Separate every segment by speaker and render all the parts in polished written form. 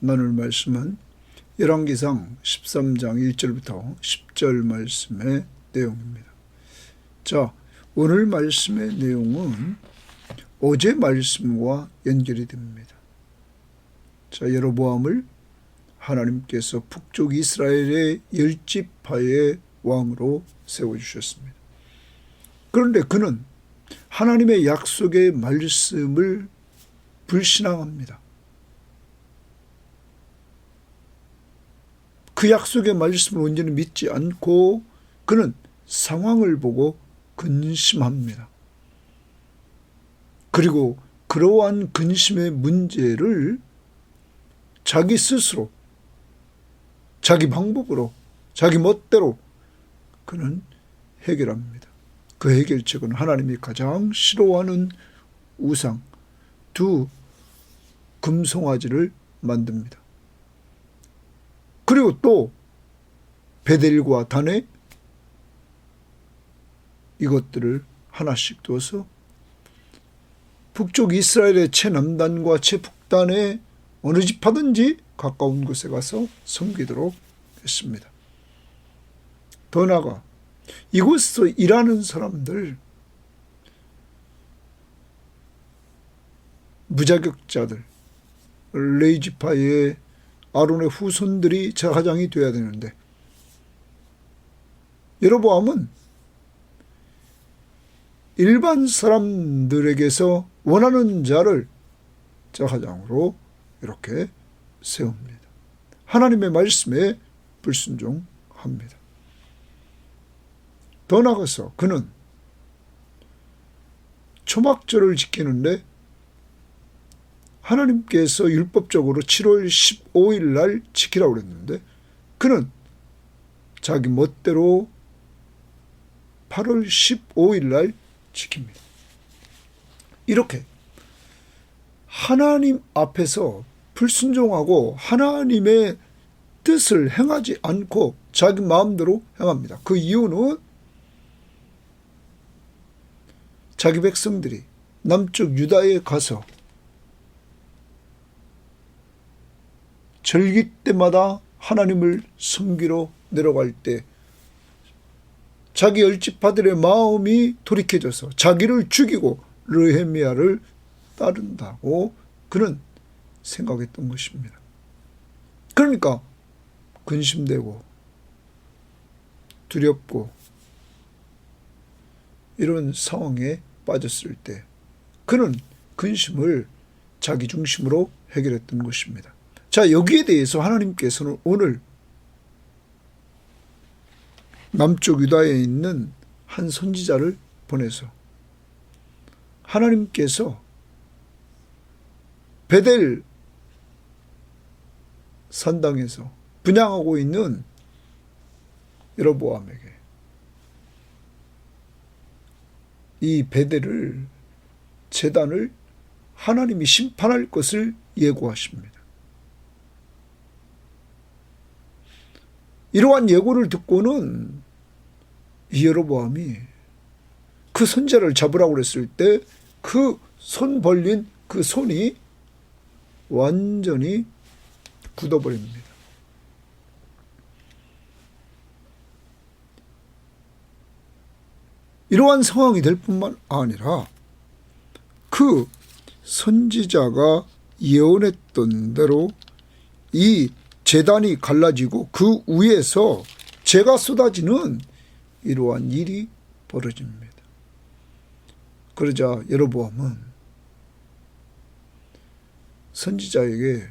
Speaker 1: 나눌 말씀은 열왕기상 13장 1절부터 10절 말씀의 내용입니다. 자, 오늘 말씀의 내용은 어제 말씀과 연결이 됩니다. 자, 여로보암을 하나님께서 북쪽 이스라엘의 10지파의 왕으로 세워주셨습니다. 그런데 그는 하나님의 약속의 말씀을 불신앙합니다. 그 약속의 말씀을 온전히 믿지 않고 그는 상황을 보고 근심합니다. 그리고 그러한 근심의 문제를 자기 스스로, 자기 방법으로, 자기 멋대로 그는 해결합니다. 그 해결책은 하나님이 가장 싫어하는 우상, 두 금송아지를 만듭니다. 그리고 또 베델과 단에 이것들을 하나씩 두어서 북쪽 이스라엘의 최남단과 최북단에 어느 지파든지 가까운 곳에 가서 섬기도록 했습니다. 더 나아가 이곳에서 일하는 사람들, 무자격자들, 레위 지파의 아론의 후손들이 제사장이 되어야 되는데 여로보암은 일반 사람들에게서 원하는 자를 제사장으로 이렇게 세웁니다. 하나님의 말씀에 불순종합니다. 더 나아가서 그는 초막절을 지키는데 하나님께서 율법적으로 7월 15일 날 지키라고 그랬는데 그는 자기 멋대로 8월 15일 날 지킵니다. 이렇게 하나님 앞에서 불순종하고 하나님의 뜻을 행하지 않고 자기 마음대로 행합니다. 그 이유는 자기 백성들이 남쪽 유다에 가서 절기 때마다 하나님을 섬기러 내려갈 때 자기 열지파들의 마음이 돌이켜져서 자기를 죽이고 느헤미야를 따른다고 그는 생각했던 것입니다. 그러니까 근심되고 두렵고 이런 상황에 빠졌을 때 그는 근심을 자기 중심으로 해결했던 것입니다. 자, 여기에 대해서 하나님께서는 오늘 남쪽 유다에 있는 한 선지자를 보내서 하나님께서 베델 산당에서 분향하고 있는 여로보암에게 이 베델을 제단을 하나님이 심판할 것을 예고하십니다. 이러한 예고를 듣고는 이 여로보암이 그 선지자를 잡으라고 그랬을 때 그 손 벌린 그 손이 완전히 굳어버립니다. 이러한 상황이 될 뿐만 아니라 그 선지자가 예언했던 대로 이 제단이 갈라지고 그 위에서 재가 쏟아지는 이러한 일이 벌어집니다. 그러자 여로보암은 선지자에게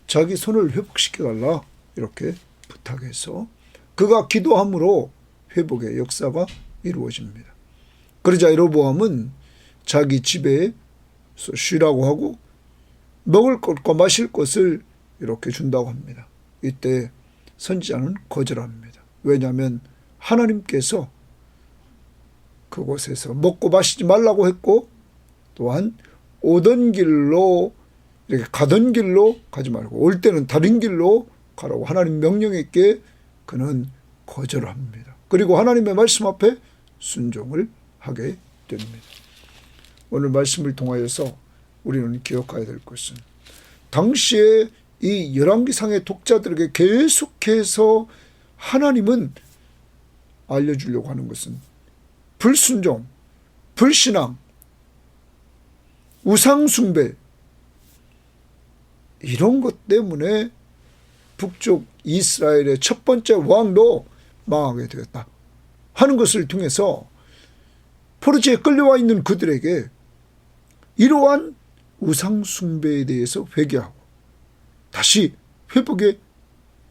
Speaker 1: 자기 손을 회복시켜달라 이렇게 부탁해서 그가 기도함으로 회복의 역사가 이루어집니다. 그러자 여로보암은 자기 집에서 쉬라고 하고 먹을 것과 마실 것을 이렇게 준다고 합니다. 이때 선지자는 거절합니다. 왜냐하면 하나님께서 그곳에서 먹고 마시지 말라고 했고 또한 오던 길로 이렇게 가던 길로 가지 말고 올 때는 다른 길로 가라고 하나님 명령했기에 그는 거절합니다. 그리고 하나님의 말씀 앞에 순종을 하게 됩니다. 오늘 말씀을 통하여서 우리는 기억해야 될 것은 당시에 이 열왕기상의 독자들에게 계속해서 하나님은 알려주려고 하는 것은 불순종, 불신앙, 우상숭배, 이런 것 때문에 북쪽 이스라엘의 첫 번째 왕도 망하게 되었다 하는 것을 통해서 포르지에 끌려와 있는 그들에게 이러한 우상숭배에 대해서 회개하고 다시 회복의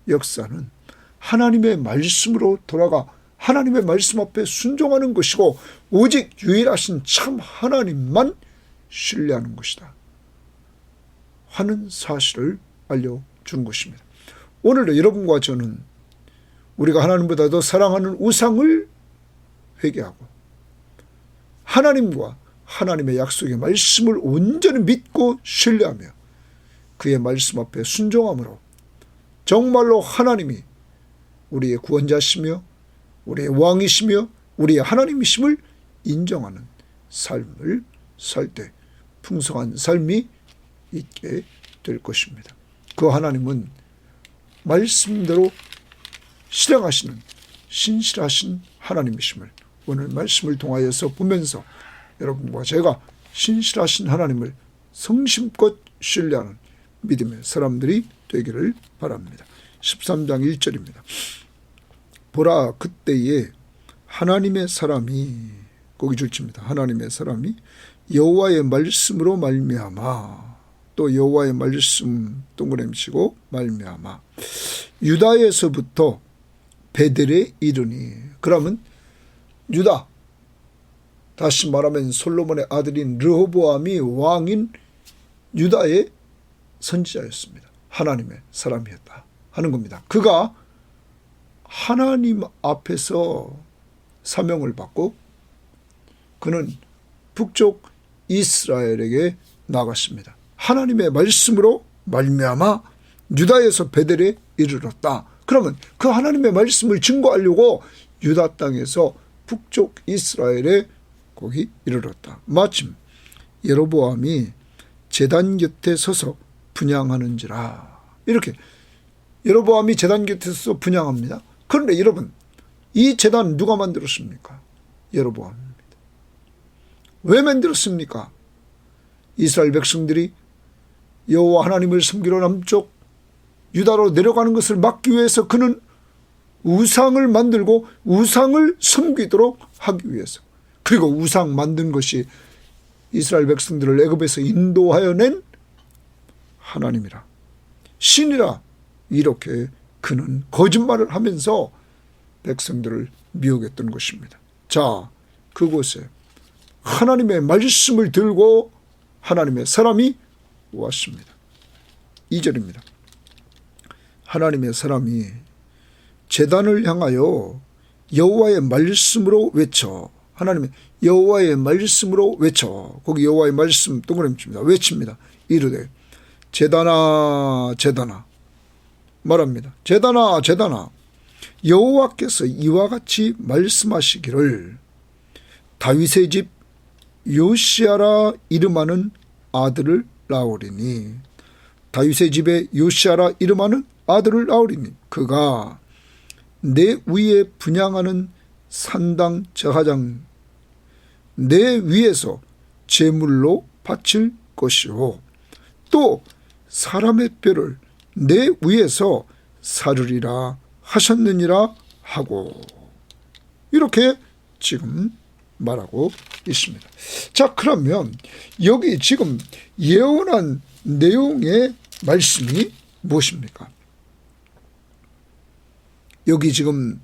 Speaker 1: 역사는 하나님의 말씀으로 돌아가 하나님의 말씀 앞에 순종하는 것이고 오직 유일하신 참 하나님만 신뢰하는 것이다 하는 사실을 알려준 것입니다. 오늘도 여러분과 저는 우리가 하나님보다 더 사랑하는 우상을 회개하고 하나님과 하나님의 약속의 말씀을 온전히 믿고 신뢰하며 그의 말씀 앞에 순종함으로 정말로 하나님이 우리의 구원자시며 우리의 왕이시며 우리의 하나님이심을 인정하는 삶을 살 때 풍성한 삶이 있게 될 것입니다. 그 하나님은 말씀대로 실행하시는 신실하신 하나님이심을 오늘 말씀을 통하여서 보면서 여러분과 제가 신실하신 하나님을 성심껏 신뢰하는 믿음의 사람들이 되기를 바랍니다. 13장 1절입니다. 보라 그때에 하나님의 사람이 거기 줄칩니다. 하나님의 사람이 여호와의 말씀으로 말미암아 또 여호와의 말씀 동그라미 치고 말미암아 유다에서부터 베델에 이르니 그러면 유다 다시 말하면 솔로몬의 아들인 르호보암이 왕인 유다의 선지자였습니다. 하나님의 사람이었다 하는 겁니다. 그가 하나님 앞에서 사명을 받고 그는 북쪽 이스라엘에게 나갔습니다. 하나님의 말씀으로 말미암아 유다에서 베델에 이르렀다. 그러면 그 하나님의 말씀을 증거하려고 유다 땅에서 북쪽 이스라엘에 거기 이르렀다. 마침 여로보암이 제단 곁에 서서 분향하는지라. 이렇게 여로보암이 제단 곁에 서서 분향합니다. 그런데 여러분 이 제단 누가 만들었습니까? 여로보암입니다. 왜 만들었습니까? 이스라엘 백성들이 여호와 하나님을 섬기러 남쪽 유다로 내려가는 것을 막기 위해서 그는 우상을 만들고 우상을 섬기도록 하기 위해서 그리고 우상 만든 것이 이스라엘 백성들을 애굽에서 인도하여 낸 하나님이라 신이라 이렇게 그는 거짓말을 하면서 백성들을 미혹했던 것입니다. 자, 그곳에 하나님의 말씀을 들고 하나님의 사람이 왔습니다. 2절입니다. 하나님의 사람이 제단을 향하여 여호와의 말씀으로 외쳐 하나님의 여호와의 말씀으로 외쳐 거기 여호와의 말씀 동그라미 칩니다. 외칩니다. 이르되 제단아 제단아 말합니다. 제단아 제단아 여호와께서 이와 같이 말씀하시기를 다윗의 집 요시아라 이름하는 아들을 낳으리니 다윗의 집에 요시아라 이름하는 아들을 낳으리니 그가 내 위에 분향하는 산당 저하장 내 위에서 제물로 바칠 것이요 또 사람의 뼈를 내 위에서 사르리라 하셨느니라 하고 이렇게 지금 말하고 있습니다. 자, 그러면 여기 지금 예언한 내용의 말씀이 무엇입니까? 여기 지금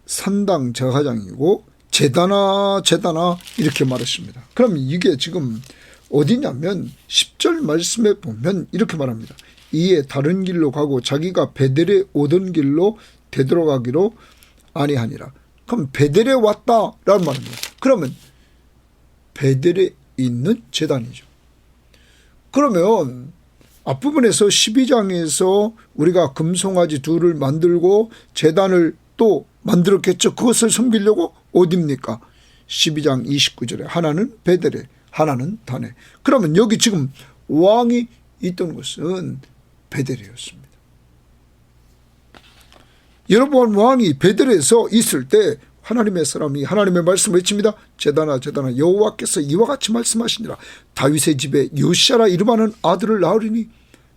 Speaker 1: 산당 저하장이고 제단아 제단아 이렇게 말했습니다. 그럼 이게 지금 어디냐면 10절 말씀에 보면 이렇게 말합니다. 이에 다른 길로 가고 자기가 베델에 오던 길로 되돌아가기로 아니하니라. 그럼 베델에 왔다라는 말입니다. 그러면 베델에 있는 제단이죠. 그러면 앞부분에서 12장에서 우리가 금송아지 둘을 만들고 제단을 또 만들었겠죠. 그것을 섬기려고 어디입니까? 12장 29절에 하나는 베델에 하나는 단에. 그러면 여기 지금 왕이 있던 곳은 베델이었습니다. 여로보암 왕이 베델에서 있을 때 하나님의 사람이 하나님의 말씀을 외칩니다. 제단아 제단아 여호와께서 이와 같이 말씀하시니라. 다윗의 집에 요시아라 이름하는 아들을 낳으리니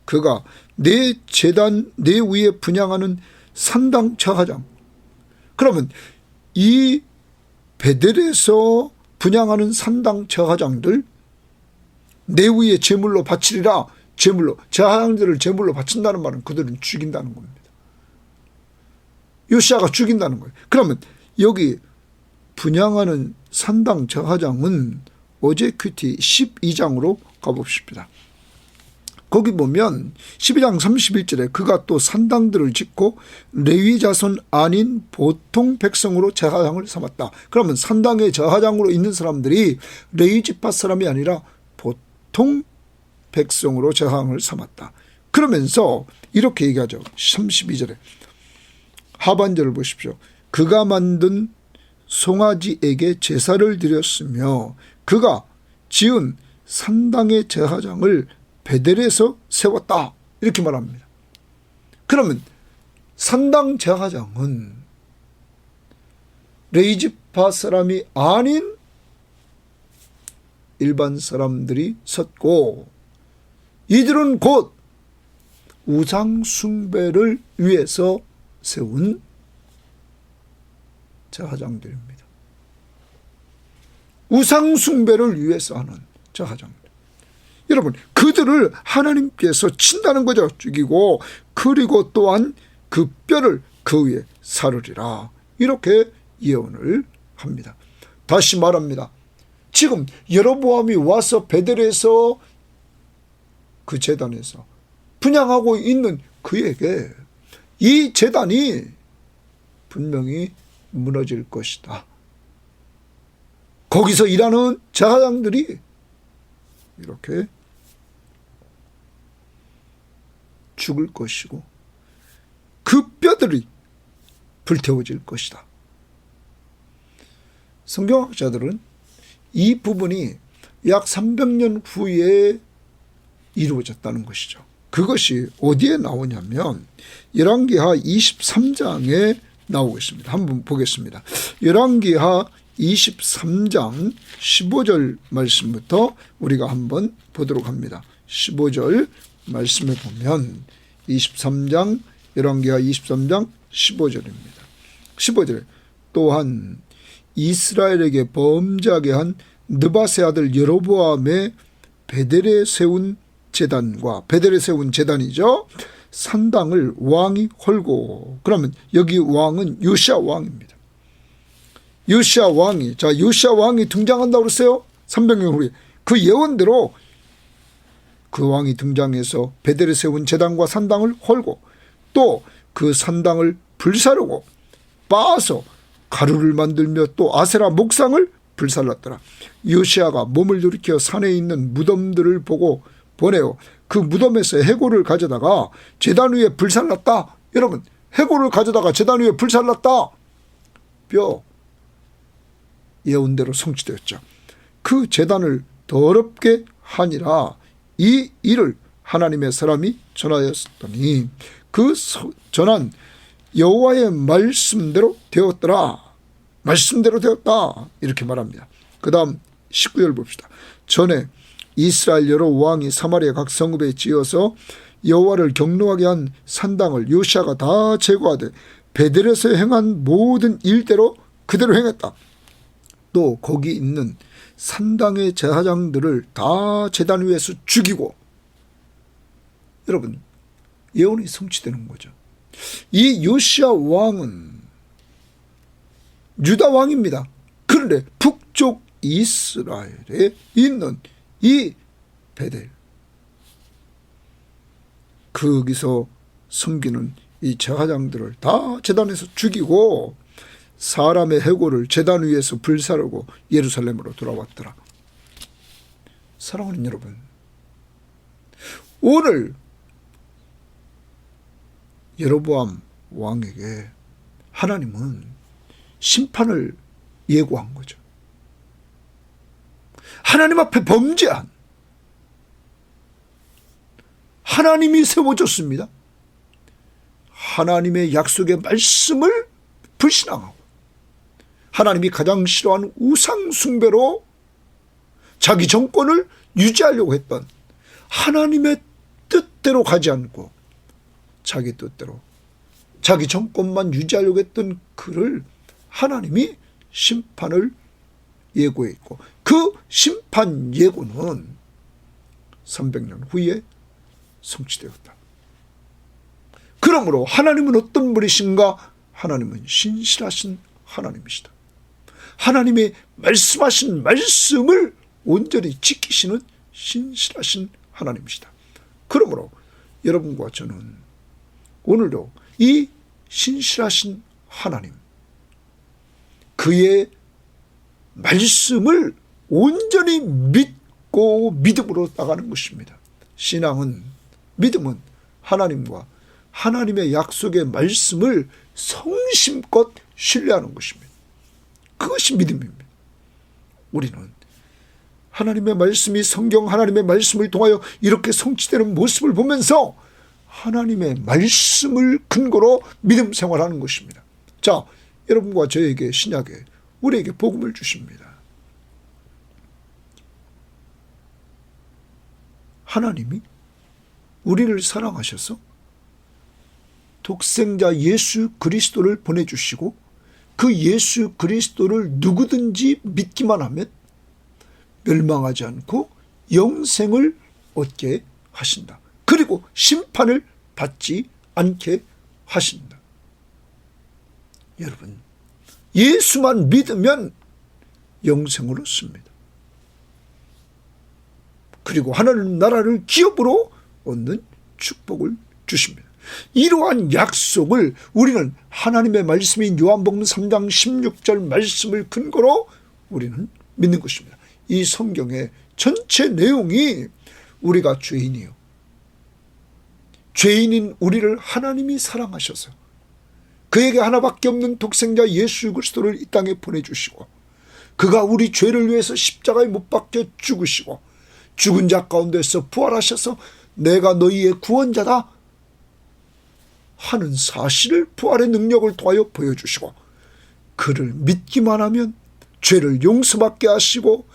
Speaker 1: 그가 내 제단 내 위에 분향하는 산당 저하장. 그러면 이 베델에서 분향하는 산당 저하장들 내 위에 제물로 바치리라. 제물로 저하장들을 제물로 바친다는 말은 그들은 죽인다는 겁니다. 요시아가 죽인다는 거예요. 그러면 여기 분향하는 산당 저하장은 어제 큐티 12장으로 가봅시다. 거기 보면 12장 31절에 그가 또 산당들을 짓고 레위 자손 아닌 보통 백성으로 저하장을 삼았다. 그러면 산당의 저하장으로 있는 사람들이 레위 지파 사람이 아니라 보통 백성으로 저하장을 삼았다. 그러면서 이렇게 얘기하죠. 32절에 하반절을 보십시오. 그가 만든 송아지에게 제사를 드렸으며 그가 지은 산당의 제사장을 베델에서 세웠다. 이렇게 말합니다. 그러면 산당 제사장은 레위지파 사람이 아닌 일반 사람들이 섰고 이들은 곧 우상 숭배를 위해서 세운 저하장들입니다. 우상 숭배를 위해서 하는 저하장들. 여러분 그들을 하나님께서 친다는 거죠. 죽이고 그리고 또한 그 뼈를 그 위에 사르리라. 이렇게 예언을 합니다. 다시 말합니다. 지금 여로보암이 와서 베델에서 그 제단에서 분향하고 있는 그에게 이 제단이 분명히 무너질 것이다. 거기서 일하는 제사장들이 이렇게 죽을 것이고 그 뼈들이 불태워질 것이다. 성경학자들은 이 부분이 약 300년 후에 이루어졌다는 것이죠. 그것이 어디에 나오냐면 열왕기하 23장에 나오고 있습니다. 한번 보겠습니다. 열왕기하 23장 15절 말씀부터 우리가 한번 보도록 합니다. 15절 말씀에 보면 23장 열왕기하 23장 15절입니다. 15절에 또한 이스라엘에게 범죄하게 한 느밧의 아들 여로보암의 베델에 세운 제단과 베델에 세운 제단이죠. 산당을 왕이 헐고 그러면 여기 왕은 요시아 왕입니다. 요시아 왕이 요시아 왕이 등장한다고 그랬어요. 300년 후에 그 예언대로 그 왕이 등장해서 베델에 세운 제단과 산당을 헐고 또 그 산당을 불사르고 빻아서 가루를 만들며 또 아세라 목상을 불살랐더라. 요시아가 몸을 돌이켜 산에 있는 무덤들을 보고 보내어 그 무덤에서 해골을 가져다가 제단 위에 불살랐다. 여러분 해골을 가져다가 제단 위에 불살랐다. 뼈 예언대로 성취되었죠. 그 제단을 더럽게 하니라. 이 일을 하나님의 사람이 전하였더니 그 전한 여호와의 말씀대로 되었더라. 말씀대로 되었다. 이렇게 말합니다. 그 다음 19절 봅시다. 전에 이스라엘 여러 왕이 사마리아 각 성읍에 지어서 여호와를 경노하게 한 산당을 요시아가 다 제거하되 베델에서 행한 모든 일대로 그대로 행했다. 또 거기 있는 산당의 제사장들을 다 제단 위에서 죽이고 여러분 예언이 성취되는 거죠. 이 요시아 왕은 유다 왕입니다. 그런데 북쪽 이스라엘에 있는 이 베델 거기서 섬기는 이 제사장들을 다 제단에서 죽이고 사람의 해골을 제단 위에서 불사르고 예루살렘으로 돌아왔더라. 사랑하는 여러분, 오늘 여로보암 왕에게 하나님은 심판을 예고한 거죠. 하나님 앞에 범죄한 하나님이 세워줬습니다. 하나님의 약속의 말씀을 불신앙하고 하나님이 가장 싫어하는 우상 숭배로 자기 정권을 유지하려고 했던 하나님의 뜻대로 가지 않고 자기 뜻대로 자기 정권만 유지하려고 했던 그를 하나님이 심판을 예고했고 그 심판 예고는 300년 후에 성취되었다. 그러므로 하나님은 어떤 분이신가? 하나님은 신실하신 하나님이시다. 하나님의 말씀하신 말씀을 온전히 지키시는 신실하신 하나님이시다. 그러므로 여러분과 저는 오늘도 이 신실하신 하나님, 그의 말씀을 온전히 믿고 믿음으로 나가는 것입니다. 신앙은, 믿음은 하나님과 하나님의 약속의 말씀을 성심껏 신뢰하는 것입니다. 그것이 믿음입니다. 우리는 하나님의 말씀이 성경 하나님의 말씀을 통하여 이렇게 성취되는 모습을 보면서 하나님의 말씀을 근거로 믿음 생활하는 것입니다. 자, 여러분과 저에게 신약에 우리에게 복음을 주십니다. 하나님이 우리를 사랑하셔서 독생자 예수 그리스도를 보내주시고 그 예수 그리스도를 누구든지 믿기만 하면 멸망하지 않고 영생을 얻게 하신다. 그리고 심판을 받지 않게 하신다. 여러분, 예수만 믿으면 영생을 얻습니다. 그리고 하나님 나라를 기업으로 얻는 축복을 주십니다. 이러한 약속을 우리는 하나님의 말씀인 요한복음 3장 16절 말씀을 근거로 우리는 믿는 것입니다. 이 성경의 전체 내용이 우리가 죄인이요, 죄인인 우리를 하나님이 사랑하셔서 그에게 하나밖에 없는 독생자 예수 그리스도를 이 땅에 보내주시고 그가 우리 죄를 위해서 십자가에 못 박혀 죽으시고 죽은 자 가운데서 부활하셔서 내가 너희의 구원자다 하는 사실을 부활의 능력을 통하여 보여주시고 그를 믿기만 하면 죄를 용서받게 하시고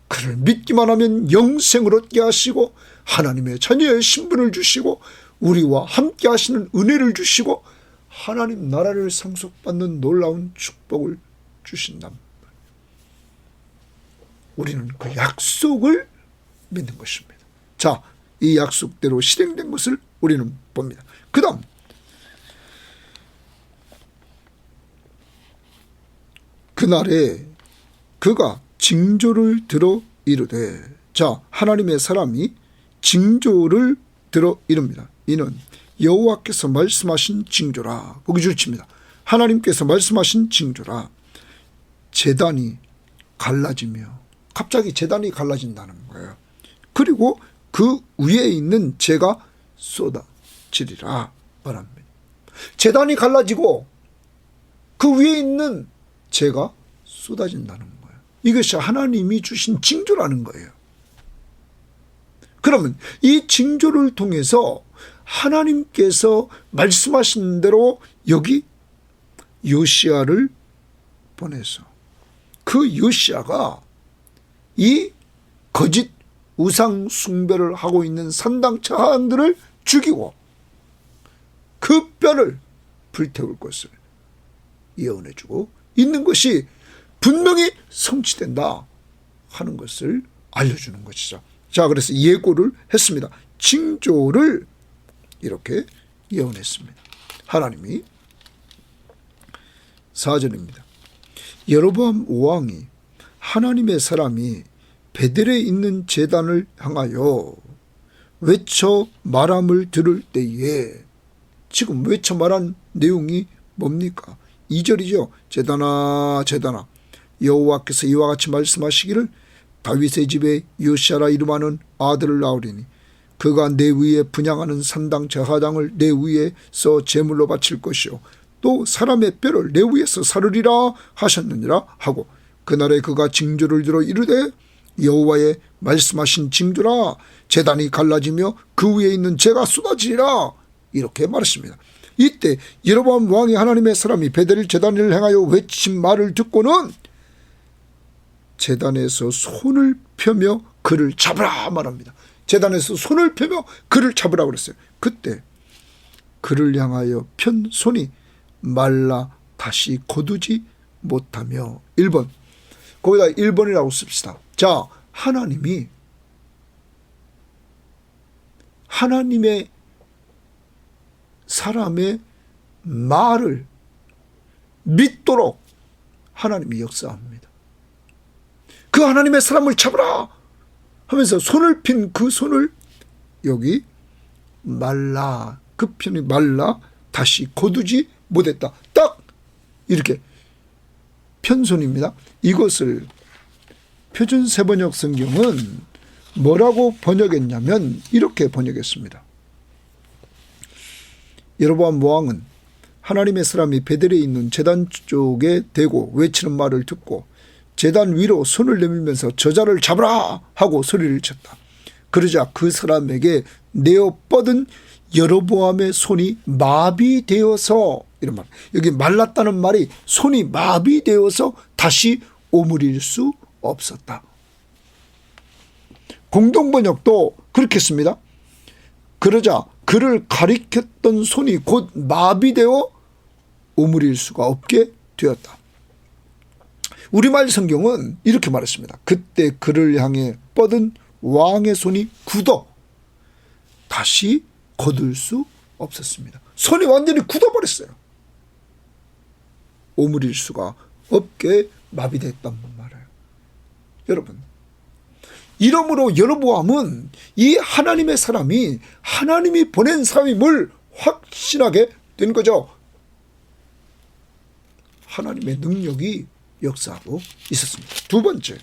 Speaker 1: 그를 믿기만 하면 영생을 얻게 하시고 하나님의 자녀의 신분을 주시고 우리와 함께 하시는 은혜를 주시고 하나님 나라를 상속받는 놀라운 축복을 주신단 말이에요. 우리는 그 약속을 믿는 것입니다. 자, 이 약속대로 실행된 것을 우리는 봅니다. 그 다음 그날에 그가 징조를 들어 이르되, 자, 하나님의 사람이 징조를 들어 이릅니다. 이는 여호와께서 말씀하신 징조라. 거기 줄칩니다. 하나님께서 말씀하신 징조라. 제단이 갈라지며, 갑자기 제단이 갈라진다는 거예요. 그리고 그 위에 있는 재가 쏟아지리라 말합니다. 제단이 갈라지고 그 위에 있는 재가 쏟아진다는 거예요. 이것이 하나님이 주신 징조라는 거예요. 그러면 이 징조를 통해서 하나님께서 말씀하신 대로 여기 요시야를 보내서 그 요시야가 이 거짓 우상 숭배를 하고 있는 산당차 하인들을 죽이고 그 뼈를 불태울 것을 예언해주고 있는 것이 분명히 성취된다 하는 것을 알려주는 것이죠. 자, 그래서 예고를 했습니다. 징조를 이렇게 예언했습니다. 하나님이 4절입니다. 여로보암 왕이 하나님의 사람이 베델에 있는 제단을 향하여 외쳐 말함을 들을 때에, 지금 외쳐 말한 내용이 뭡니까? 2절이죠. 제단아 제단아 여호와께서 이와 같이 말씀하시기를 다윗의 집에 요시야라 이름하는 아들을 낳으리니 그가 내 위에 분향하는 산당 제사장을 내 위에서 제물로 바칠 것이요 또 사람의 뼈를 내 위에서 사르리라 하셨느니라 하고 그날에 그가 징조를 들어 이르되 여호와의 말씀하신 징조라. 제단이 갈라지며 그 위에 있는 재가 쏟아지리라. 이렇게 말했습니다. 이때 여로보암 왕이 하나님의 사람이 베델 제단을 행하여 외친 말을 듣고는 제단에서 손을 펴며 그를 잡으라 말합니다. 제단에서 손을 펴며 그를 잡으라 그랬어요. 그때 그를 향하여 편 손이 말라 다시 거두지 못하며. 1번, 거기다 1번이라고 씁시다. 자, 하나님의 사람의 말을 믿도록 하나님이 역사합니다. 그 하나님의 사람을 잡으라 하면서 손을 핀 그 손을 여기 말라, 그 편이 말라 다시 거두지 못했다. 딱 이렇게 편손입니다. 이것을 표준 세번역 성경은 뭐라고 번역했냐면 이렇게 번역했습니다. 여로보암 왕은 하나님의 사람이 베델에 있는 제단 쪽에 대고 외치는 말을 듣고 제단 위로 손을 내밀면서 저자를 잡으라 하고 소리를 쳤다. 그러자 그 사람에게 내어 뻗은 여로보암의 손이 마비되어서, 이런 말, 여기 말랐다는 말이 손이 마비되어서 다시 오므릴 수 없었다. 공동번역도 그렇게 씁니다. 그러자 그를 가리켰던 손이 곧 마비되어 오므릴 수가 없게 되었다. 우리말 성경은 이렇게 말했습니다. 그때 그를 향해 뻗은 왕의 손이 굳어 다시 거둘 수 없었습니다. 손이 완전히 굳어버렸어요. 오므릴 수가 없게 마비됐단 말이에요. 여러분, 이러므로 여로보암은 이 하나님의 사람이 하나님이 보낸 사람임을 확신하게 된 거죠. 하나님의 능력이 역사하고 있었습니다. 두 번째,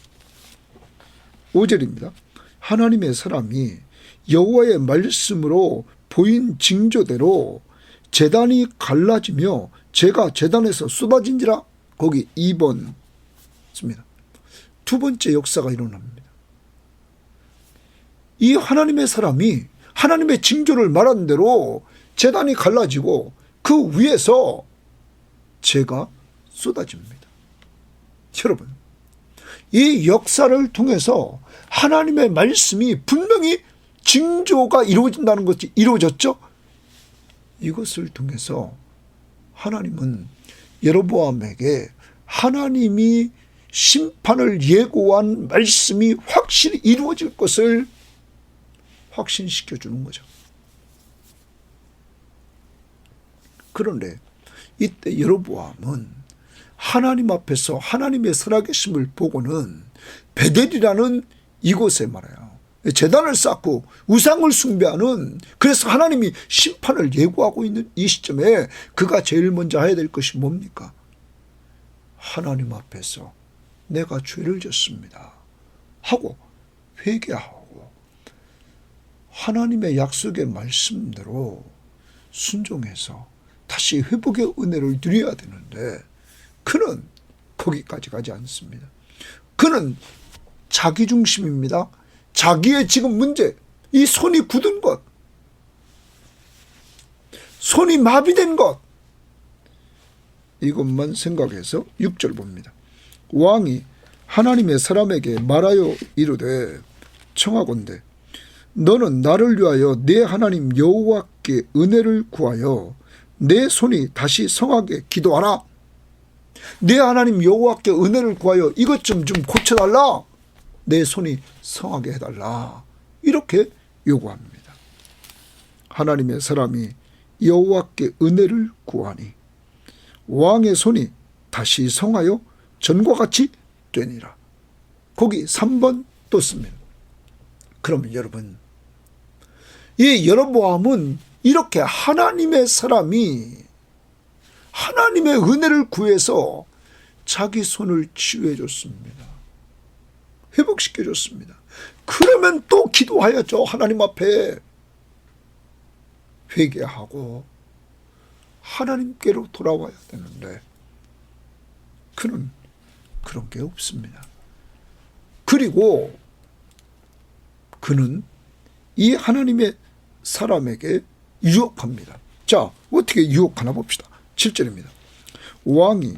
Speaker 1: 5절입니다. 하나님의 사람이 여호와의 말씀으로 보인 징조대로 제단이 갈라지며 재가 제단에서 쏟아진지라. 거기 2번 씁니다. 두 번째 역사가 일어납니다. 이 하나님의 사람이 하나님의 징조를 말한 대로 제단이 갈라지고 그 위에서 재가 쏟아집니다. 여러분, 이 역사를 통해서 하나님의 말씀이 분명히 징조가 이루어진다는 것이 이루어졌죠. 이것을 통해서 하나님은 여로보암에게 하나님이 심판을 예고한 말씀이 확실히 이루어질 것을 확신시켜 주는 거죠. 그런데 이때 여로보암은 하나님 앞에서 하나님의 살아계심을 보고는 베델이라는 이곳에 말해요. 제단을 쌓고 우상을 숭배하는, 그래서 하나님이 심판을 예고하고 있는 이 시점에 그가 제일 먼저 해야 될 것이 뭡니까? 하나님 앞에서 내가 죄를 졌습니다 하고 회개하고 하나님의 약속의 말씀대로 순종해서 다시 회복의 은혜를 누려야 되는데 그는 거기까지 가지 않습니다. 그는 자기중심입니다. 자기의 지금 문제, 이 손이 굳은 것, 손이 마비된 것, 이것만 생각해서 6절 봅니다. 왕이 하나님의 사람에게 말하여 이르되 청하건대 너는 나를 위하여 내 하나님 여호와께 은혜를 구하여 내 손이 다시 성하게 기도하라. 내 하나님 여호와께 은혜를 구하여 이것 좀 고쳐달라. 내 손이 성하게 해달라. 이렇게 요구합니다. 하나님의 사람이 여호와께 은혜를 구하니 왕의 손이 다시 성하여 전과 같이 되니라. 거기 3번 또 씁니다. 그러면 여러분, 이 여로보암은 이렇게 하나님의 사람이 하나님의 은혜를 구해서 자기 손을 치유해 줬습니다. 회복시켜 줬습니다. 그러면 또 기도하였죠. 하나님 앞에 회개하고 하나님께로 돌아와야 되는데 그는 그런 게 없습니다. 그리고 그는 이 하나님의 사람에게 유혹합니다. 자, 어떻게 유혹하나 봅시다. 7절입니다. 왕이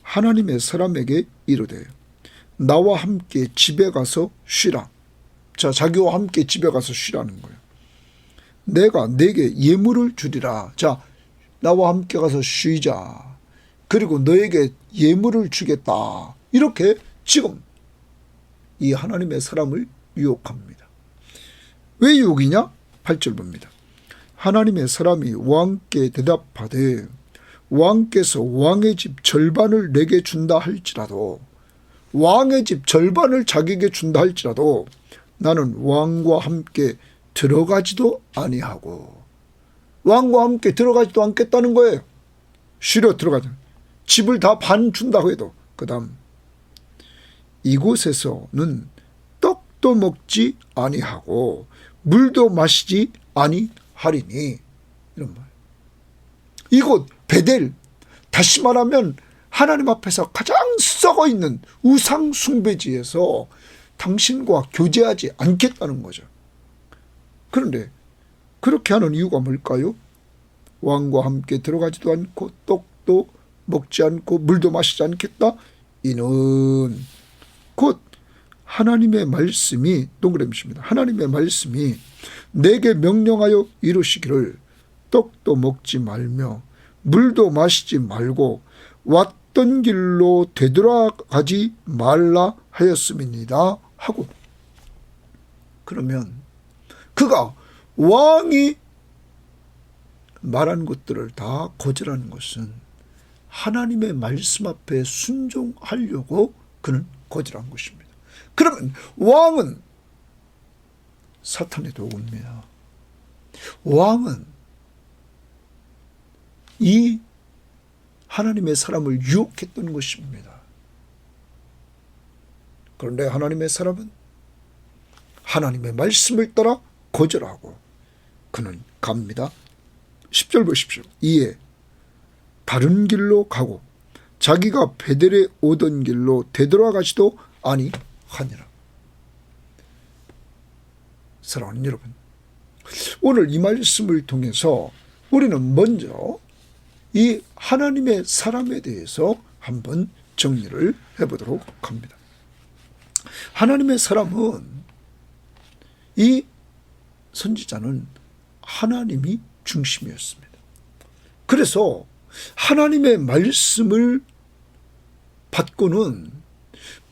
Speaker 1: 하나님의 사람에게 이르되 나와 함께 집에 가서 쉬라. 자, 자기와 함께 집에 가서 쉬라는 거예요. 내가 네게 예물을 주리라. 자, 나와 함께 가서 쉬자. 그리고 너에게 예물을 주겠다. 이렇게 지금 이 하나님의 사람을 유혹합니다. 왜 유혹이냐? 8절 봅니다. 하나님의 사람이 왕께 대답하되 왕께서 왕의 집 절반을 내게 준다 할지라도, 왕의 집 절반을 자기에게 준다 할지라도 나는 왕과 함께 들어가지도 아니하고, 왕과 함께 들어가지도 않겠다는 거예요. 쉬려 들어가자. 집을 다 반 준다고 해도. 그 다음, 이곳에서는 떡도 먹지 아니하고 물도 마시지 아니하리니. 이런 말. 이곳 베델, 다시 말하면 하나님 앞에서 가장 썩어 있는 우상 숭배지에서 당신과 교제하지 않겠다는 거죠. 그런데 그렇게 하는 이유가 뭘까요? 왕과 함께 들어가지도 않고 떡도 먹지 않고 물도 마시지 않겠다. 이는 곧 하나님의 말씀이, 동그라미입니다. 하나님의 말씀이 내게 명령하여 이루시기를 떡도 먹지 말며 물도 마시지 말고 왔던 길로 되돌아가지 말라 하였음이니이다 하고. 그러면 그가 왕이 말한 것들을 다 거절하는 것은 하나님의 말씀 앞에 순종하려고 그는 거절한 것입니다. 그러면 왕은 사탄의 도구입니다. 왕은 이 하나님의 사람을 유혹했던 것입니다. 그런데 하나님의 사람은 하나님의 말씀을 따라 거절하고 그는 갑니다. 10절 보십시오. 이에 다른 길로 가고 자기가 베델에 오던 길로 되돌아가지도 아니하니라. 사랑하는 여러분, 오늘 이 말씀을 통해서 우리는 먼저 이 하나님의 사람에 대해서 한번 정리를 해보도록 합니다. 하나님의 사람은, 이 선지자는 하나님이 중심이었습니다. 그래서 하나님의 말씀을 받고는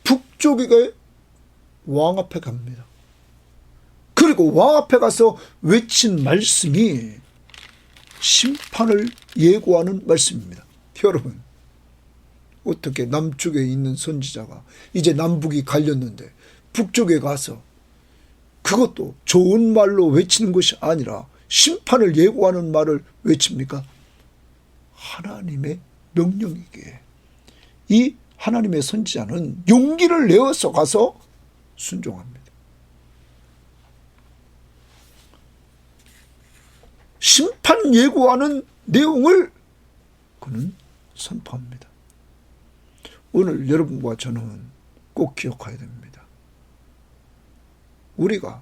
Speaker 1: 북쪽에 왕 앞에 갑니다. 그리고 왕 앞에 가서 외친 말씀이 심판을 예고하는 말씀입니다. 여러분, 어떻게 남쪽에 있는 선지자가 이제 남북이 갈렸는데 북쪽에 가서 그것도 좋은 말로 외치는 것이 아니라 심판을 예고하는 말을 외칩니까? 하나님의 명령이기에 이 하나님의 선지자는 용기를 내어서 가서 순종합니다. 심판 예고하는 내용을 그는 선포합니다. 오늘 여러분과 저는 꼭 기억해야 됩니다. 우리가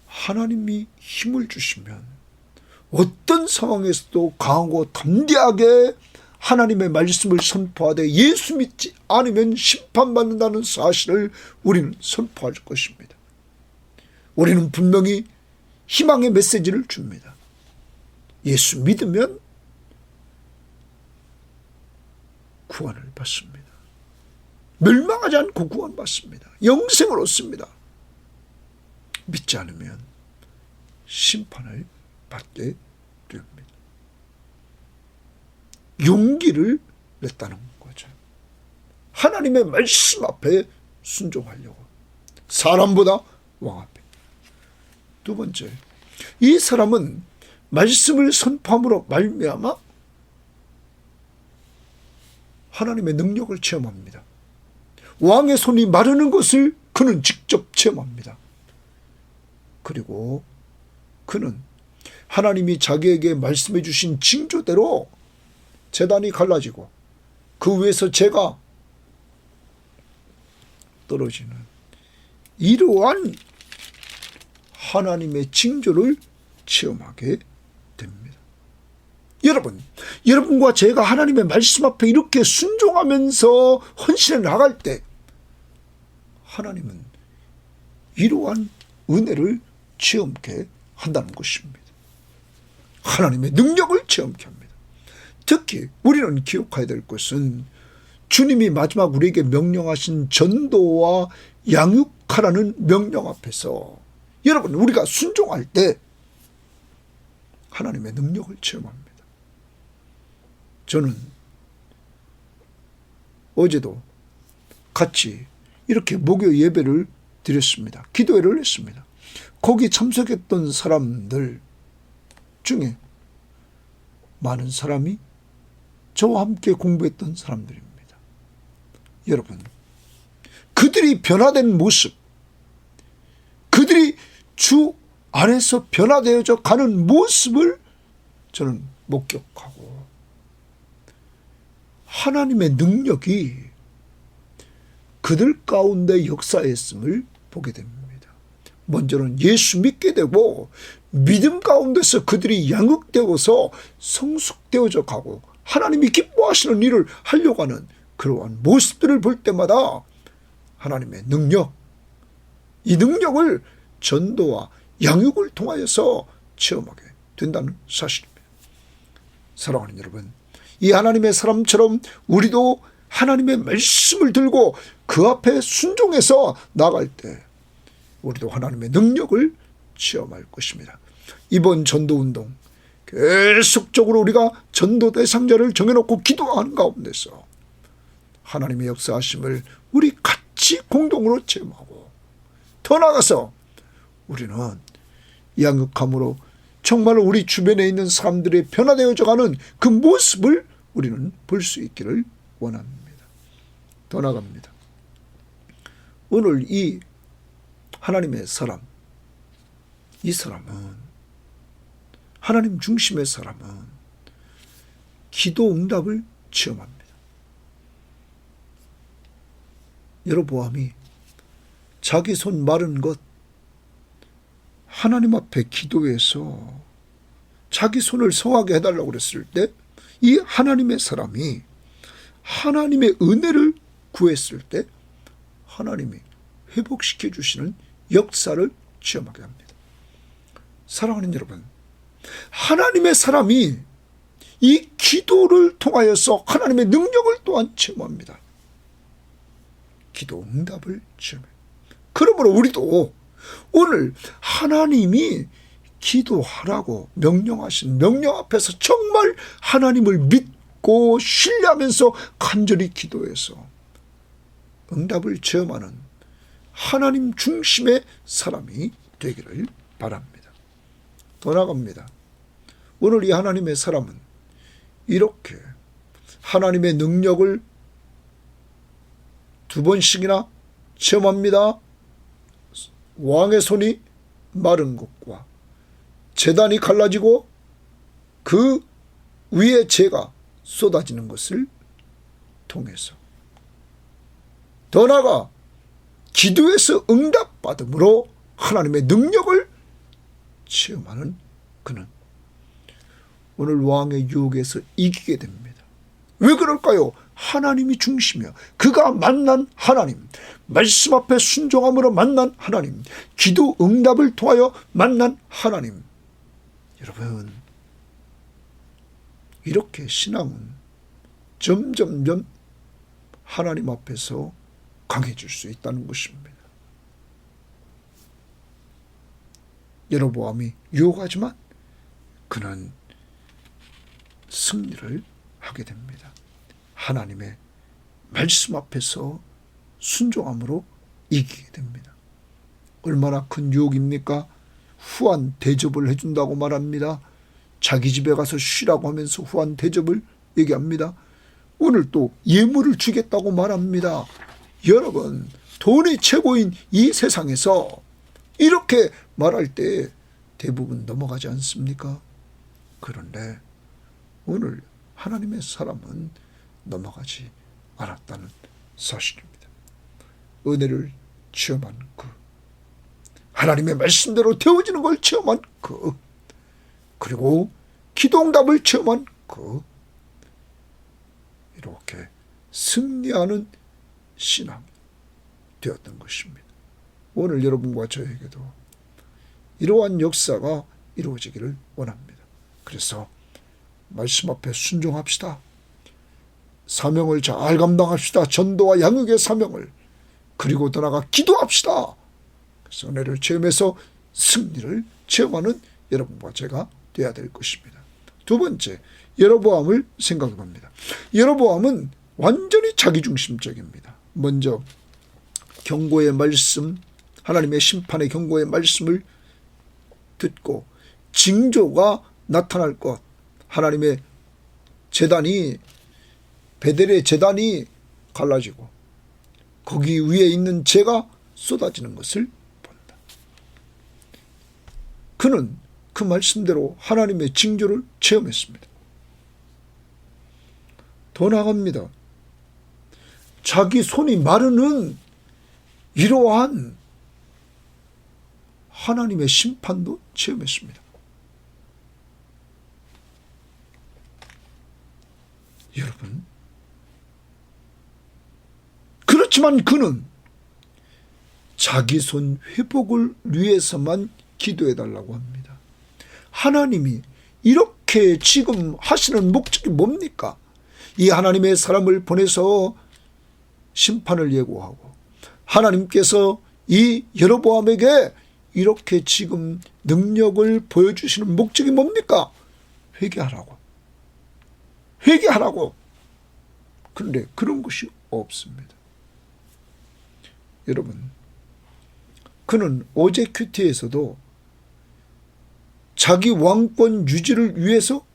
Speaker 1: 하나님이 힘을 주시면 어떤 상황에서도 강하고 담대하게 하나님의 말씀을 선포하되 예수 믿지 않으면 심판받는다는 사실을 우리는 선포할 것입니다. 우리는 분명히 희망의 메시지를 줍니다. 예수 믿으면 구원을 받습니다. 멸망하지 않고 구원받습니다. 영생을 얻습니다. 믿지 않으면 심판을 받게 됩니다. 용기를 냈다는 거죠. 하나님의 말씀 앞에 순종하려고. 사람보다 왕 앞에. 두 번째, 이 사람은 말씀을 선포함으로 말미암아 하나님의 능력을 체험합니다. 왕의 손이 마르는 것을 그는 직접 체험합니다. 그리고 그는 하나님이 자기에게 말씀해 주신 징조대로 제단이 갈라지고 그 위에서 재가 떨어지는 이러한 하나님의 징조를 체험하게 됩니다. 여러분과 제가 하나님의 말씀 앞에 이렇게 순종하면서 헌신해 나갈 때 하나님은 이러한 은혜를 체험케 한다는 것입니다. 하나님의 능력을 체험케 합니다. 특히 우리는 기억해야 될 것은 주님이 마지막 우리에게 명령하신 전도와 양육하라는 명령 앞에서 여러분, 우리가 순종할 때 하나님의 능력을 체험합니다. 저는 어제도 같이 이렇게 목요 예배를 드렸습니다. 기도회를 했습니다. 거기 참석했던 사람들 중에 많은 사람이 저와 함께 공부했던 사람들입니다. 여러분, 그들이 변화된 모습, 그들이 주 안에서 변화되어져 가는 모습을 저는 목격하고 하나님의 능력이 그들 가운데 역사했음을 보게 됩니다. 먼저는 예수 믿게 되고 믿음 가운데서 그들이 양육되어서 성숙되어져 가고 하나님이 기뻐하시는 일을 하려고 하는 그러한 모습들을 볼 때마다 하나님의 능력, 이 능력을 전도와 양육을 통하여서 체험하게 된다는 사실입니다. 사랑하는 여러분, 이 하나님의 사람처럼 우리도 하나님의 말씀을 들고 그 앞에 순종해서 나갈 때 우리도 하나님의 능력을 체험할 것입니다. 이번 전도운동 계속적으로 우리가 전도 대상자를 정해놓고 기도하는 가운데서 하나님의 역사하심을 우리 같이 공동으로 체험하고 더 나아가서 우리는 양육함으로 정말 우리 주변에 있는 사람들이 변화되어져 가는 그 모습을 우리는 볼 수 있기를 원합니다. 더 나아갑니다. 오늘 이 하나님의 사람, 이 사람은 하나님 중심의 사람은 기도 응답을 체험합니다. 여로보암이 자기 손 마른 것 하나님 앞에 기도해서 자기 손을 성하게 해달라고 그랬을 때 이 하나님의 사람이 하나님의 은혜를 구했을 때 하나님이 회복시켜 주시는 역사를 체험하게 합니다. 사랑하는 여러분, 하나님의 사람이 이 기도를 통하여서 하나님의 능력을 또한 체험합니다. 기도 응답을 체험해요. 그러므로 우리도 오늘 하나님이 기도하라고 명령하신 명령 앞에서 정말 하나님을 믿고 신뢰하면서 간절히 기도해서 응답을 체험하는 하나님 중심의 사람이 되기를 바랍니다. 더 나아갑니다. 오늘 이 하나님의 사람은 이렇게 하나님의 능력을 2번씩이나 체험합니다. 왕의 손이 마른 것과 제단이 갈라지고 그 위에 재가 쏟아지는 것을 통해서 더 나아가 기도에서 응답받음으로 하나님의 능력을 체험하는 그는 오늘 왕의 유혹에서 이기게 됩니다. 왜 그럴까요? 하나님이 중심이요. 그가 만난 하나님, 말씀 앞에 순종함으로 만난 하나님, 기도 응답을 통하여 만난 하나님. 여러분, 이렇게 신앙은 점점점 하나님 앞에서 강해질 수 있다는 것입니다. 여로보암이 유혹하지만 그는 승리를 하게 됩니다. 하나님의 말씀 앞에서 순종함으로 이기게 됩니다. 얼마나 큰 유혹입니까? 후한 대접을 해준다고 말합니다. 자기 집에 가서 쉬라고 하면서 후한 대접을 얘기합니다. 오늘 또 예물을 주겠다고 말합니다. 여러분, 돈이 최고인 이 세상에서 이렇게 말할 때 대부분 넘어가지 않습니까? 그런데 오늘 하나님의 사람은 넘어가지 않았다는 사실입니다. 은혜를 체험한 그 하나님의 말씀대로 되어지는 걸 체험한 그리고 기도응답을 체험한 이렇게 승리하는 신앙이 되었던 것입니다. 오늘 여러분과 저에게도 이러한 역사가 이루어지기를 원합니다. 그래서 말씀 앞에 순종합시다. 사명을 잘 감당합시다. 전도와 양육의 사명을. 그리고 더 나아가 기도합시다. 그래서 은혜를 체험해서 승리를 체험하는 여러분과 제가 되어야 될 것입니다. 두 번째, 여로보암을 생각해 봅니다. 여로보암은 완전히 자기중심적입니다. 먼저 경고의 말씀, 하나님의 심판의 경고의 말씀을 듣고 징조가 나타날 것, 하나님의 제단이, 베델의 제단이 갈라지고 거기 위에 있는 재가 쏟아지는 것을 본다. 그는 그 말씀대로 하나님의 징조를 체험했습니다. 더 나아갑니다. 자기 손이 마르는 이러한 하나님의 심판도 체험했습니다. 여러분, 그렇지만 그는 자기 손 회복을 위해서만 기도해달라고 합니다. 하나님이 이렇게 지금 하시는 목적이 뭡니까? 이 하나님의 사람을 보내서 심판을 예고하고 하나님께서 이 여로보암에게 이렇게 지금 능력을 보여주시는 목적이 뭡니까? 회개하라고. 회개하라고. 그런데 그런 것이 없습니다. 여러분, 그는 어제 큐티에서도 자기 왕권 유지를 위해서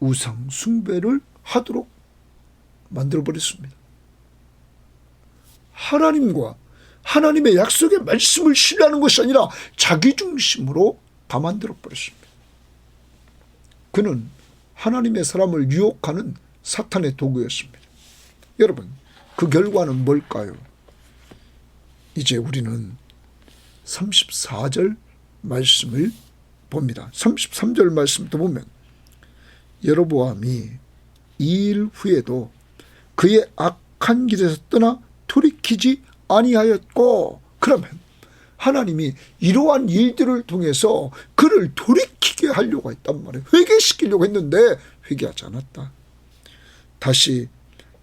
Speaker 1: 우상 숭배를 하도록 만들어버렸습니다. 하나님과 하나님의 약속의 말씀을 신뢰하는 것이 아니라 자기 중심으로 다 만들어버렸습니다. 그는 하나님의 사람을 유혹하는 사탄의 도구였습니다. 여러분, 그 결과는 뭘까요? 이제 우리는 34절 말씀을 봅니다. 33절 말씀도 보면 여로보암이 이 일 후에도 그의 악한 길에서 떠나 돌이키지 아니하였고, 그러면 하나님이 이러한 일들을 통해서 그를 돌이키게 하려고 했단 말이에요. 회개시키려고 했는데 회개하지 않았다. 다시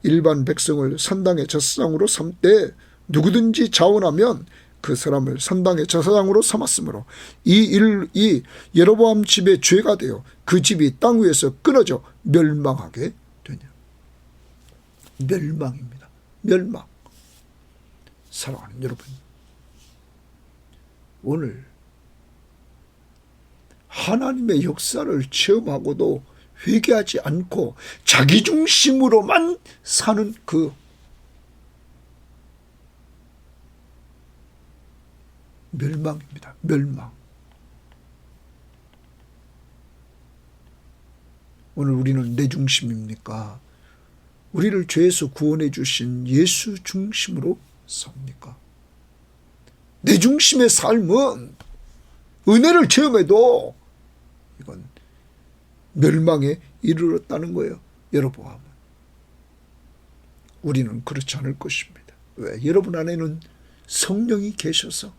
Speaker 1: 일반 백성을 산당의 제사장으로 삼되 누구든지 자원하면 그 사람을 산당의 제사장으로 삼았으므로 이 여로보암 집의 죄가 되어 그 집이 땅 위에서 끊어져 멸망하게 되냐. 멸망입니다. 멸망. 사랑하는 여러분, 오늘 하나님의 역사를 체험하고도 회개하지 않고 자기중심으로만 사는 그 멸망입니다. 멸망. 오늘 우리는 내 중심입니까? 우리를 죄에서 구원해 주신 예수 중심으로 삽니까? 내 중심의 삶은 은혜를 체험해도 이건 멸망에 이르렀다는 거예요. 여로보암은. 우리는 그렇지 않을 것입니다. 왜? 여러분 안에는 성령이 계셔서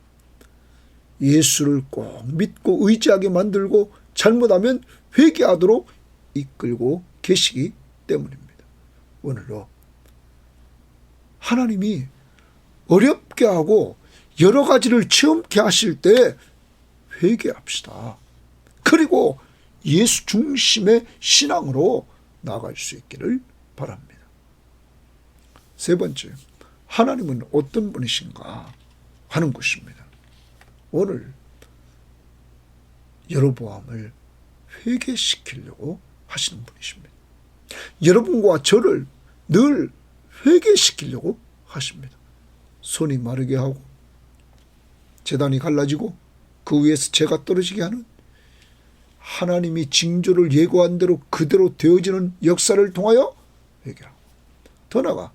Speaker 1: 예수를 꼭 믿고 의지하게 만들고 잘못하면 회개하도록 이끌고 계시기 때문입니다. 오늘도 하나님이 어렵게 하고 여러 가지를 체험케 하실 때 회개합시다. 그리고 예수 중심의 신앙으로 나아갈 수 있기를 바랍니다. 세 번째, 하나님은 어떤 분이신가 하는 것입니다. 오늘 여로보암을 회개시키려고 하시는 분이십니다. 여러분과 저를 늘 회개시키려고 하십니다. 손이 마르게 하고 제단이 갈라지고 그 위에서 재가 떨어지게 하는 하나님이 징조를 예고한 대로 그대로 되어지는 역사를 통하여 회개하고, 더 나아가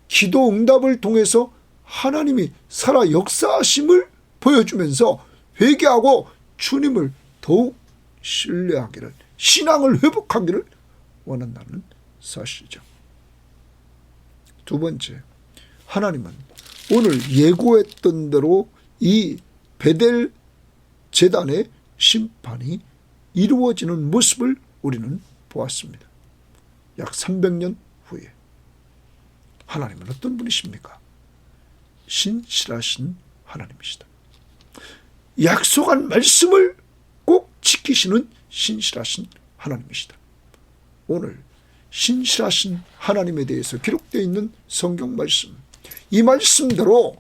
Speaker 1: 기도 응답을 통해서 하나님이 살아 역사하심을 보여주면서 회개하고 주님을 더욱 신뢰하기를, 신앙을 회복하기를 원한다는 사실이죠. 두 번째, 하나님은 오늘 예고했던 대로 이 베델 제단의 심판이 이루어지는 모습을 우리는 보았습니다. 약 300년 후에. 하나님은 어떤 분이십니까? 신실하신 하나님이시다. 약속한 말씀을 꼭 지키시는 신실하신 하나님이시다. 오늘 신실하신 하나님에 대해서 기록되어 있는 성경 말씀, 이 말씀대로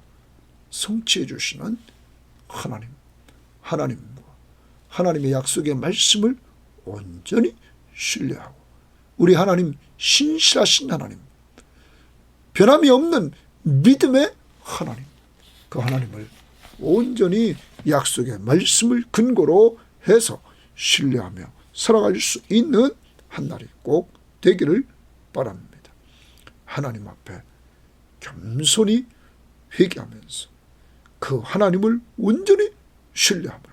Speaker 1: 성취해 주시는 하나님과 하나님의 약속의 말씀을 온전히 신뢰하고, 우리 하나님 신실하신 하나님, 변함이 없는 믿음의 하나님, 그 하나님을 온전히 약속의 말씀을 근거로 해서 신뢰하며 살아갈 수 있는 한 날이 꼭 되기를 바랍니다. 하나님 앞에 겸손히 회개하면서 그 하나님을 온전히 신뢰함으로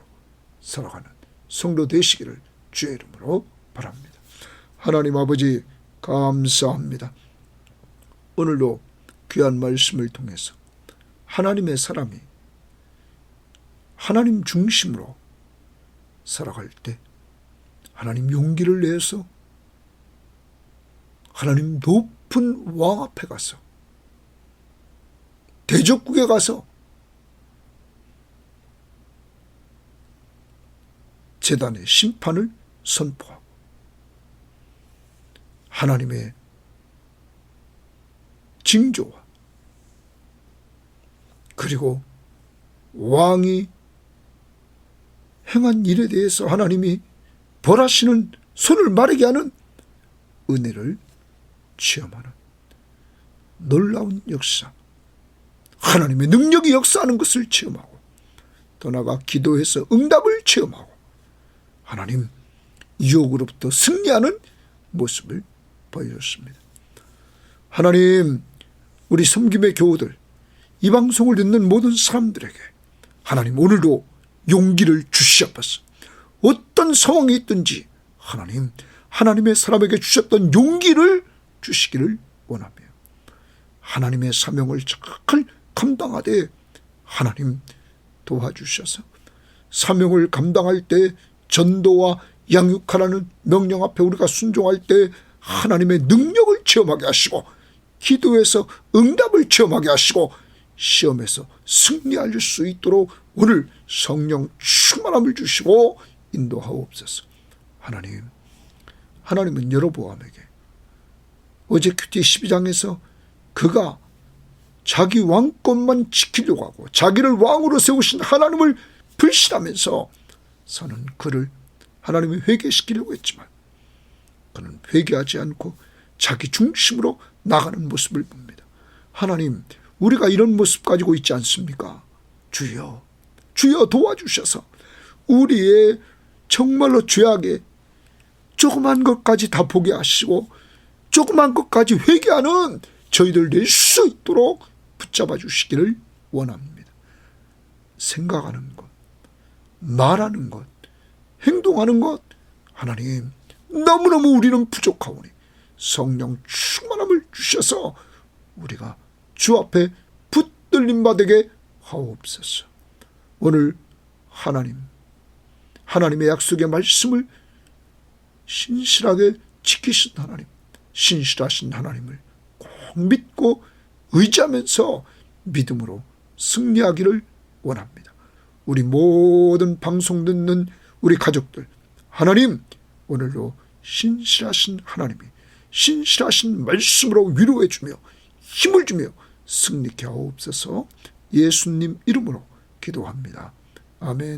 Speaker 1: 살아가는 성도 되시기를 주의 이름으로 바랍니다. 하나님 아버지, 감사합니다. 오늘도 귀한 말씀을 통해서 하나님의 사람이 하나님 중심으로 살아갈 때 하나님 용기를 내서 하나님 높은 왕 앞에 가서, 대적국에 가서 제단의 심판을 선포하고 하나님의 징조와 그리고 왕이 행한 일에 대해서 하나님이 벌하시는, 손을 마르게 하는 은혜를 체험하는 놀라운 역사, 하나님의 능력이 역사하는 것을 체험하고, 더 나아가 기도해서 응답을 체험하고 하나님 유혹으로부터 승리하는 모습을 보여줬습니다. 하나님, 우리 섬김의 교우들, 이 방송을 듣는 모든 사람들에게 하나님 오늘도 용기를 주시옵소서. 어떤 상황이 있든지 하나님, 하나님의 사람에게 주셨던 용기를 주시기를 원하며 하나님의 사명을 잘 감당하되 하나님 도와주셔서 사명을 감당할 때 전도와 양육하라는 명령 앞에 우리가 순종할 때 하나님의 능력을 체험하게 하시고, 기도에서 응답을 체험하게 하시고, 시험에서 승리할 수 있도록 오늘 성령 충만함을 주시고 인도하옵소서. 하나님은 여로보암에게 어제 큐티 12장에서 그가 자기 왕권만 지키려고 하고 자기를 왕으로 세우신 하나님을 불신하면서 사는 그를 하나님이 회개시키려고 했지만 그는 회개하지 않고 자기 중심으로 나가는 모습을 봅니다. 하나님, 우리가 이런 모습 가지고 있지 않습니까? 주여 도와주셔서 우리의 정말로 죄악에 조그만 것까지 다 보게 하시고 조그만 것까지 회개하는 저희들 될 수 있도록 붙잡아 주시기를 원합니다. 생각하는 것, 말하는 것, 행동하는 것, 하나님 너무너무 우리는 부족하오니 성령 충만함을 주셔서 우리가 주 앞에 붙들림 받게 하옵소서. 오늘 하나님의 약속의 말씀을 신실하게 지키신 하나님, 신실하신 하나님을 꼭 믿고 의지하면서 믿음으로 승리하기를 원합니다. 우리 모든 방송 듣는 우리 가족들, 하나님 오늘도 신실하신 하나님이 신실하신 말씀으로 위로해 주며 힘을 주며 승리케 하옵소서. 예수님 이름으로 기도합니다. 아멘.